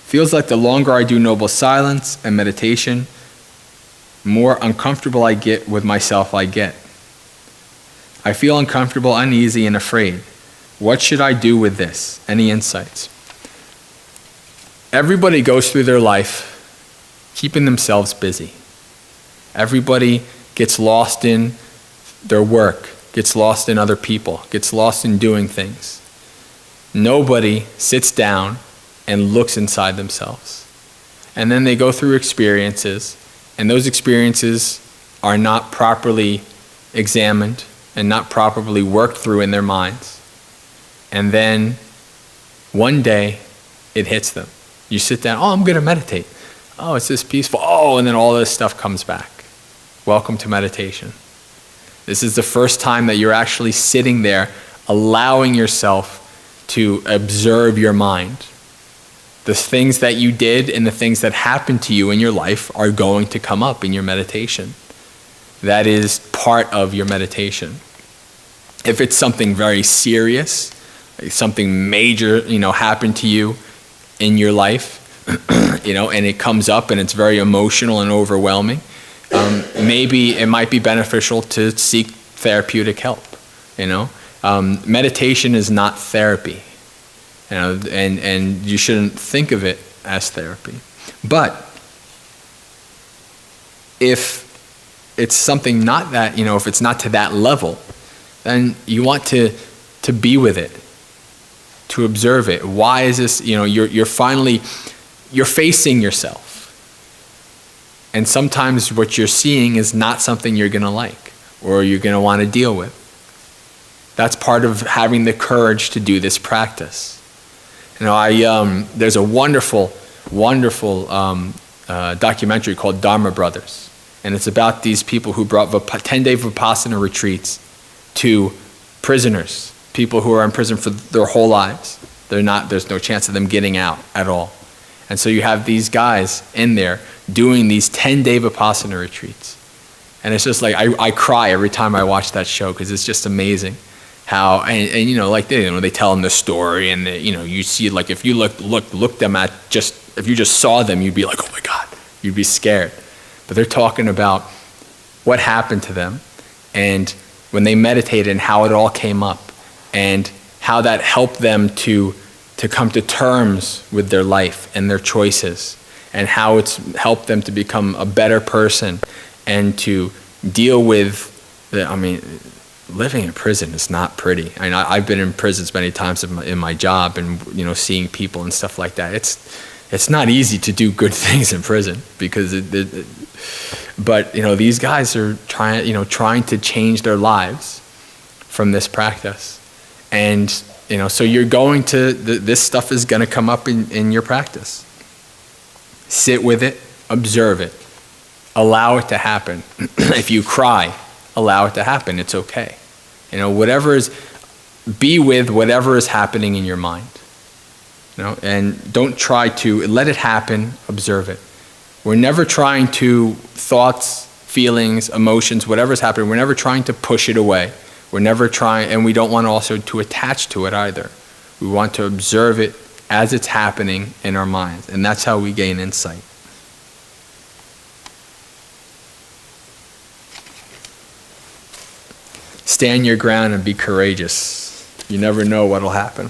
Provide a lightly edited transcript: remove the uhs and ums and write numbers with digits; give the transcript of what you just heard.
Feels like the longer I do noble silence and meditation, more uncomfortable I get with myself I get. I feel uncomfortable, uneasy, and afraid. What should I do with this? Any insights? Everybody goes through their life keeping themselves busy. Everybody gets lost in their work, gets lost in other people, gets lost in doing things. Nobody sits down and looks inside themselves. And then they go through experiences, and those experiences are not properly examined and not properly worked through in their minds. And then one day it hits them. You sit down, oh, I'm going to meditate. Oh, it's just peaceful. Oh, and then all this stuff comes back. Welcome to meditation. This is the first time that you're actually sitting there, allowing yourself to observe your mind. The things that you did and the things that happened to you in your life are going to come up in your meditation. That is part of your meditation. If it's something very serious, something major, happened to you in your life, and it comes up and it's very emotional and overwhelming, maybe it might be beneficial to seek therapeutic help. Meditation is not therapy, and you shouldn't think of it as therapy. But if it's something not that, if it's not to that level, then you want to be with it, to observe it. Why is this? You're facing yourself. And sometimes what you're seeing is not something you're going to like or you're going to want to deal with. That's part of having the courage to do this practice. There's a wonderful documentary called Dharma Brothers. And it's about these people who brought 10-day Vipassana retreats to prisoners, people who are in prison for their whole lives. There's no chance of them getting out at all. And so you have these guys in there doing these 10-day Vipassana retreats. And it's just like, I cry every time I watch that show because it's just amazing how, they tell them the story and, you see, like, if you look them at if you just saw them, you'd be like, oh my God, you'd be scared. But they're talking about what happened to them and when they meditated and how it all came up and how that helped them to come to terms with their life and their choices and how it's helped them to become a better person and to deal with living in prison is not pretty. I've been in prisons many times in my job and, seeing people and stuff like that. It's not easy to do good things in prison because but these guys are trying to change their lives from this practice. And so you're going to, this stuff is going to come up in your practice. Sit with it, observe it, allow it to happen. If you cry, allow it to happen, it's okay. Be with whatever is happening in your mind. And don't try to, let it happen, observe it. We're never trying to, thoughts, feelings, emotions, whatever's happening, we're never trying to push it away. We're never trying, and we don't want also to attach to it either. We want to observe it as it's happening in our minds, and that's how we gain insight. Stand your ground and be courageous. You never know what'll happen.